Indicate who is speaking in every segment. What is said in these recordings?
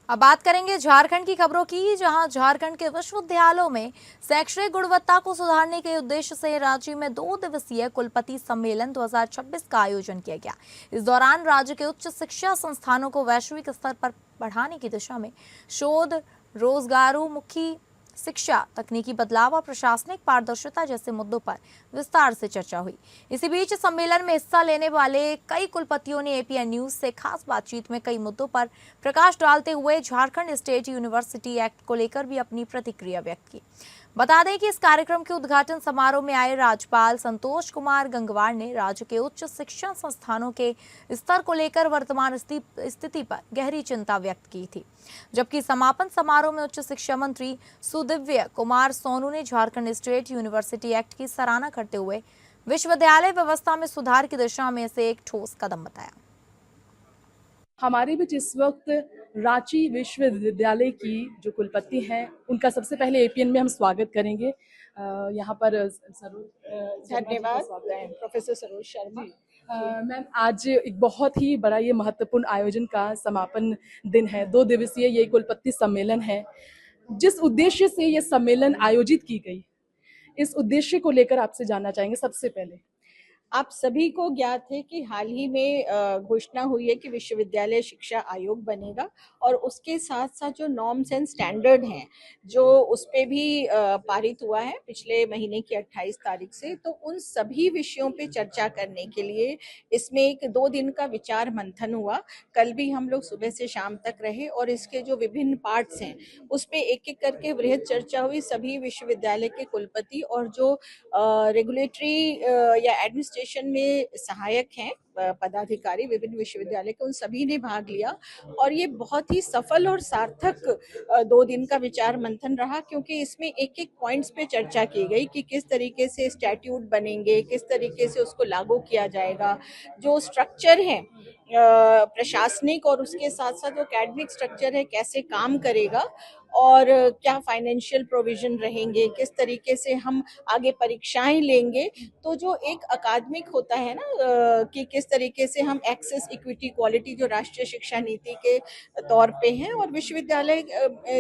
Speaker 1: अब बात करेंगे झारखंड की खबरों की, जहां झारखंड के विश्वविद्यालयों में शैक्षणिक गुणवत्ता को सुधारने के उद्देश्य से राज्य में 2 दिवसीय कुलपति सम्मेलन 2026 का आयोजन किया गया। इस दौरान राज्य के उच्च शिक्षा संस्थानों को वैश्विक स्तर पर बढ़ाने की दिशा में शोध, रोजगारोन्मुखी शिक्षा, तकनीकी बदलाव और प्रशासनिक पारदर्शिता जैसे मुद्दों पर विस्तार से चर्चा हुई। इसी बीच सम्मेलन में हिस्सा लेने वाले कई कुलपतियों ने एपीएन न्यूज से खास बातचीत में कई मुद्दों पर प्रकाश डालते हुए झारखंड स्टेट यूनिवर्सिटी एक्ट को लेकर भी अपनी प्रतिक्रिया व्यक्त की। बता दें कि इस कार्यक्रम के उद्घाटन समारोह में आए राज्यपाल संतोष कुमार गंगवार ने राज्य के उच्च शिक्षा संस्थानों के स्तर को लेकर वर्तमान स्थिति पर गहरी चिंता व्यक्त की थी, जबकि समापन समारोह में उच्च शिक्षा मंत्री सुदिव्य कुमार सोनू ने झारखंड स्टेट यूनिवर्सिटी एक्ट की सराहना करते हुए विश्वविद्यालय व्यवस्था में सुधार की दिशा में इसे एक ठोस कदम बताया।
Speaker 2: हमारे बीच इस वक्त रांची विश्वविद्यालय की जो कुलपति हैं उनका सबसे पहले एपीएन में हम स्वागत करेंगे। यहाँ पर
Speaker 3: धन्यवाद प्रोफेसर सरोज शर्मा।
Speaker 2: मैम, आज एक बहुत ही बड़ा ये महत्वपूर्ण आयोजन का समापन दिन है। 2 दिवसीय ये कुलपति सम्मेलन है। जिस उद्देश्य से ये सम्मेलन आयोजित की गई, इस उद्देश्य को लेकर आपसे जानना चाहेंगे। सबसे पहले
Speaker 3: आप सभी को ज्ञात है कि हाल ही में घोषणा हुई है कि विश्वविद्यालय शिक्षा आयोग बनेगा और उसके साथ साथ जो नॉर्म्स एंड स्टैंडर्ड हैं जो उस पे भी पारित हुआ है पिछले महीने की 28 तारीख से। तो उन सभी विषयों पे चर्चा करने के लिए इसमें एक 2 दिन का विचार मंथन हुआ। कल भी हम लोग सुबह से शाम तक रहे और इसके जो विभिन्न पार्ट्स हैं उस पे एक एक करके वृहद चर्चा हुई। सभी विश्वविद्यालय के कुलपति और जो रेगुलेटरी या एडमिनिस्ट्रेशन में सहायक हैं पदाधिकारी विभिन्न विश्वविद्यालय के, उन सभी ने भाग लिया और ये बहुत ही सफल और सार्थक 2 दिन का विचार मंथन रहा, क्योंकि इसमें एक एक पॉइंट्स पे चर्चा की गई कि किस तरीके से स्टैट्यूट बनेंगे, किस तरीके से उसको लागू किया जाएगा, जो स्ट्रक्चर है प्रशासनिक और उसके साथ साथ जो एकेडमिक स्ट्रक्चर है कैसे काम करेगा और क्या फाइनेंशियल प्रोविजन रहेंगे, किस तरीके से हम आगे परीक्षाएं लेंगे। तो जो एक अकादमिक होता है ना कि किस तरीके से हम एक्सेस, इक्विटी, क्वालिटी जो राष्ट्रीय शिक्षा नीति के तौर पे हैं, और विश्वविद्यालय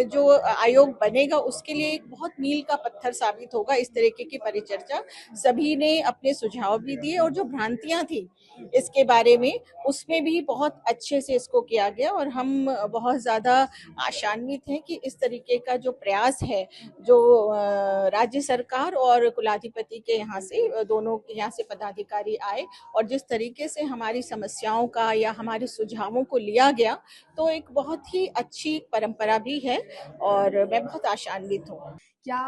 Speaker 3: जो आयोग बनेगा उसके लिए एक बहुत मील का पत्थर साबित होगा। इस तरीके की परिचर्चा सभी ने अपने सुझाव भी दिए और जो भ्रांतियां थी इसके बारे में उसमें भी बहुत अच्छे से इसको किया गया और हम बहुत ज़्यादा आशान्वित हैं कि इस तरीके का जो प्रयास है जो राज्य सरकार और कुलाधिपति के यहाँ से, दोनों यहाँ से पदाधिकारी आए और जिस तरीके से हमारी समस्याओं का या हमारे सुझावों को लिया गया, तो एक बहुत ही अच्छी परंपरा भी है और मैं बहुत आशान्वित हूँ।
Speaker 2: क्या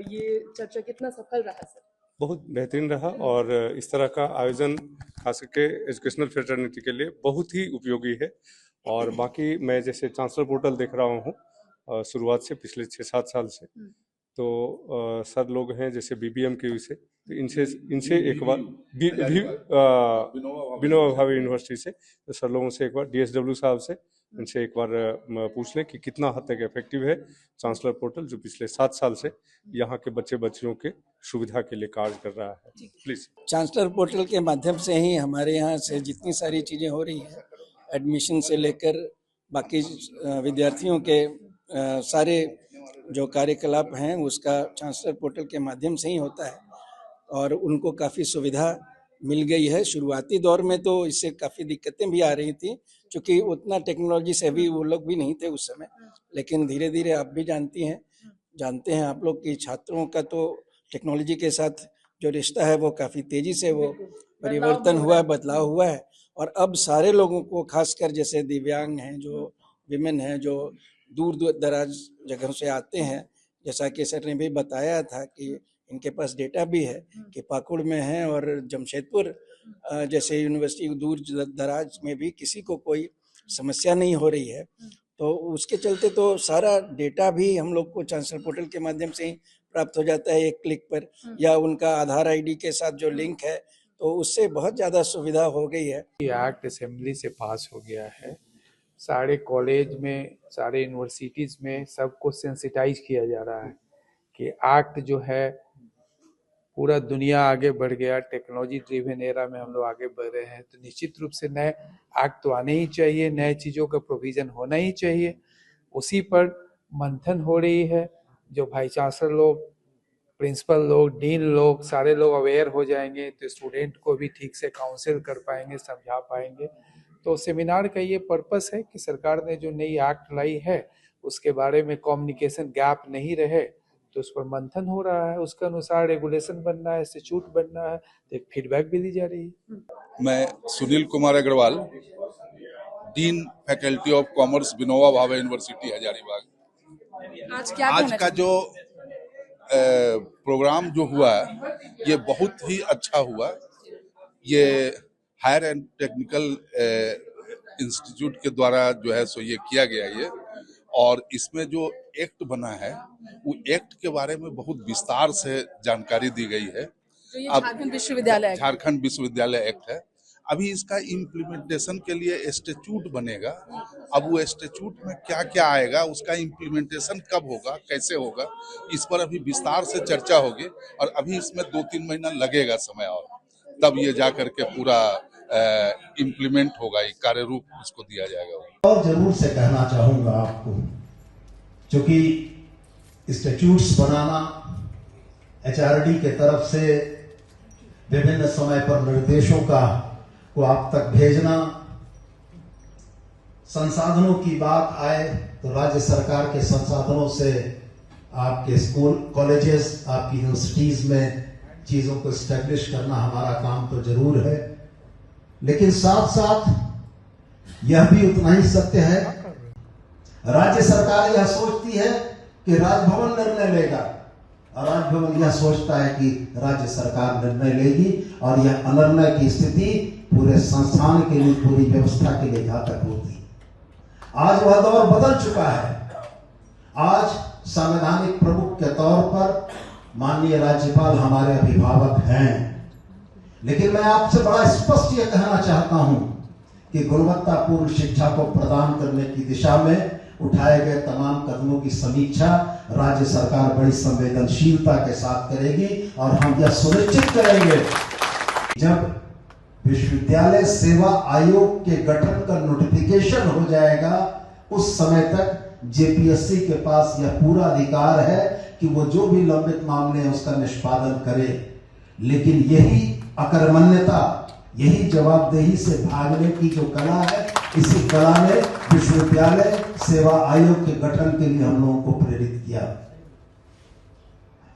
Speaker 2: ये चर्चा कितना सफल रहा सर?
Speaker 4: बहुत बेहतरीन रहा और इस तरह का आयोजन खास करके एजुकेशनल फ्रेटर्निटी के लिए बहुत ही उपयोगी है। और बाकी मैं जैसे चांसलर पोर्टल देख रहा हूँ शुरुआत से पिछले 6-7 साल से, तो सर लोग हैं जैसे बीबीएम के विषय, तो इनसे एक बार विनोबा भावे यूनिवर्सिटी से, तो सर लोगों से एक बार डीएसडब्ल्यू साहब से इनसे एक बार पूछ लें कि कितना हद तक इफेक्टिव है चांसलर पोर्टल जो पिछले 7 साल से यहाँ के बच्चों के सुविधा के लिए कार्य कर रहा है। प्लीज।
Speaker 5: चांसलर पोर्टल के माध्यम से ही हमारे यहाँ से जितनी सारी चीज़ें हो रही हैं, एडमिशन से लेकर बाकी विद्यार्थियों के सारे जो कार्यकलाप हैं उसका चांसलर पोर्टल के माध्यम से ही होता है और उनको काफ़ी सुविधा मिल गई है। शुरुआती दौर में तो इससे काफ़ी दिक्कतें भी आ रही थी, क्योंकि उतना टेक्नोलॉजी से भी वो लोग भी नहीं थे उस समय, लेकिन धीरे धीरे आप भी जानते हैं आप लोग कि छात्रों का तो टेक्नोलॉजी के साथ जो रिश्ता है वो काफ़ी तेज़ी से वो परिवर्तन हुआ है, बदलाव हुआ है। और अब सारे लोगों को, खासकर जैसे दिव्यांग हैं, जो विमेन हैं, जो दूर दराज जगहों से आते हैं, जैसा कि सर ने भी बताया था कि इनके पास डेटा भी है कि पाकुड़ में है और जमशेदपुर जैसे यूनिवर्सिटी दूर दराज में भी किसी को कोई समस्या नहीं हो रही है। तो उसके चलते तो सारा डेटा भी हम लोग को चांसलर पोर्टल के माध्यम से ही प्राप्त हो जाता है एक क्लिक पर, या उनका आधार आईडी के साथ जो लिंक है, तो उससे बहुत ज़्यादा सुविधा हो गई है।
Speaker 6: एक्ट असेंबली से पास हो गया है, सारे कॉलेज में, सारे यूनिवर्सिटीज़ में सबको सेंसिटाइज किया जा रहा है कि एक्ट जो है, पूरा दुनिया आगे बढ़ गया, टेक्नोलॉजी ड्रिवन एरा में हम लोग आगे बढ़ रहे हैं, तो निश्चित रूप से नए एक्ट तो आने ही चाहिए, नए चीज़ों का प्रोविज़न होना ही चाहिए। उसी पर मंथन हो रही है। जो भाई चांसलर लोग, प्रिंसिपल लोग, डीन लोग, सारे लोग अवेयर हो जाएंगे तो स्टूडेंट को भी ठीक से काउंसिल कर पाएंगे, समझा पाएंगे। तो सेमिनार का ये पर्पस है कि सरकार ने जो नई एक्ट लाई है उसके बारे में कम्युनिकेशन गैप नहीं रहे, तो उस पर मंथन हो रहा है, उसके अनुसार रेगुलेशन बनना है, इंस्टीट्यूट बनना है, तो एक फीडबैक भी ली जा रही है।
Speaker 7: मैं Sunil Kumar Agarwal, dean faculty of commerce, Vinoba Bhave university Hazaribagh. आज का जो प्रोग्राम जो हुआ ये बहुत ही अच्छा हुआ। ये हायर एंड टेक्निकल इंस्टीट्यूट के द्वारा जो है सो ये किया गया ये, और इसमें जो एक्ट बना है वो एक्ट के बारे में बहुत विस्तार से जानकारी दी गई है।
Speaker 2: तो ये झारखंड विश्वविद्यालय
Speaker 7: एक्ट है। अभी इसका इम्प्लीमेंटेशन के लिए स्टैट्यूट बनेगा। अब वो स्टैट्यूट में क्या क्या आएगा, उसका इम्प्लीमेंटेशन कब होगा, कैसे होगा, इस पर अभी विस्तार से चर्चा होगी। और अभी इसमें 2-3 महीना लगेगा समय, और तब ये जा करके पूरा इम्प्लीमेंट होगा, एक कार्य रूप इसको दिया जाएगा।
Speaker 8: और जरूर से कहना चाहूंगा आपको, क्योंकि स्टैट्यूट्स बनाना, HRD के तरफ से विभिन्न समय पर निर्देशों को आप तक भेजना, संसाधनों की बात आए तो राज्य सरकार के संसाधनों से आपके स्कूल, कॉलेजेस, आपकी यूनिवर्सिटीज में चीजों को स्टैब्लिश करना हमारा काम तो जरूर है, लेकिन साथ साथ यह भी उतना ही सत्य है, राज्य सरकार यह सोचती है कि राजभवन निर्णय लेगा, और राजभवन यह सोचता है कि राज्य सरकार निर्णय लेगी, और यह अनिर्णय की स्थिति पूरे संस्थान के लिए, पूरी व्यवस्था के लिए घातक होती है। आज वह दौर बदल चुका है। आज संवैधानिक प्रमुख के तौर पर माननीय राज्यपाल हमारे अभिभावक हैं, लेकिन मैं आपसे बड़ा स्पष्ट यह कहना चाहता हूं कि गुणवत्तापूर्ण शिक्षा को प्रदान करने की दिशा में उठाए गए तमाम कदमों की समीक्षा राज्य सरकार बड़ी संवेदनशीलता के साथ करेगी, और हम यह सुनिश्चित करेंगे जब विश्वविद्यालय सेवा आयोग के गठन का नोटिफिकेशन हो जाएगा, उस समय तक JPSC के पास यह पूरा अधिकार है कि वो जो भी लंबित मामले हैं उसका निष्पादन करे। लेकिन यही अकर्मण्यता, यही जवाबदेही से भागने की जो कला है, इसी कला ने विश्वविद्यालय सेवा आयोग के गठन के लिए हम लोगों को प्रेरित किया।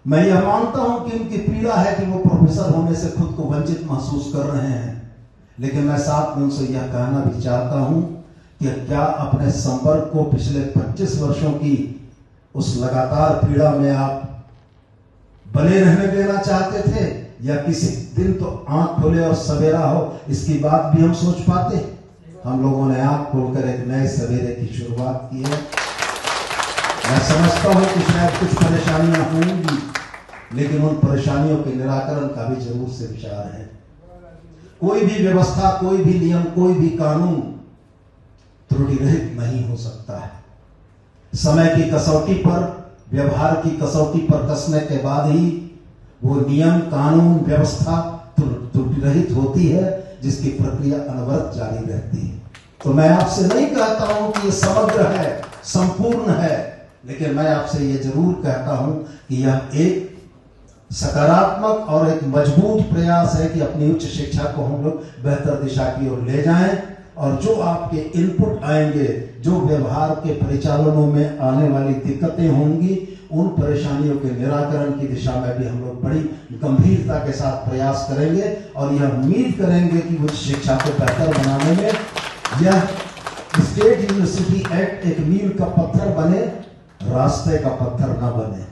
Speaker 8: मैं यह मानता हूं कि उनकी पीड़ा है कि वो प्रोफेसर होने से खुद को वंचित महसूस कर रहे हैं, लेकिन मैं साथ में उनसे यह कहना भी चाहता हूं कि क्या अपने संपर्क को पिछले 25 वर्षों की उस लगातार पीड़ा में आप बने रहने देना चाहते थे, या किसी दिन तो आंख खोले और सवेरा हो, इसकी बात भी हम सोच पाते? हम लोगों ने आंख खोलकर एक नए सवेरे की शुरुआत की है। मैं समझता हूं कि शायद कुछ परेशानियां होंगी, लेकिन उन परेशानियों के निराकरण का भी जरूर से विचार है। कोई भी व्यवस्था, कोई भी नियम, कोई भी कानून त्रुटि रहित नहीं हो सकता है। समय की कसौटी पर, व्यवहार की कसौटी पर कसने के बाद ही वो नियम, कानून, व्यवस्था त्रुटि रहित होती है, जिसकी प्रक्रिया अनवरत जारी रहती है। तो मैं आपसे नहीं कहता हूं कि ये समग्र है, संपूर्ण है, लेकिन मैं आपसे ये जरूर कहता हूं कि यह एक सकारात्मक और एक मजबूत प्रयास है कि अपनी उच्च शिक्षा को हम लोग बेहतर दिशा की ओर ले जाएं, और जो आपके इनपुट आएंगे, जो व्यवहार के परिचालनों में आने वाली दिक्कतें होंगी, उन परेशानियों के निराकरण की दिशा में भी हम लोग बड़ी गंभीरता के साथ प्रयास करेंगे, और यह उम्मीद करेंगे कि उच्च शिक्षा को बेहतर बनाने में यह स्टेट यूनिवर्सिटी एक्ट एक मील का पत्थर बने, रास्ते का पत्थर न बने।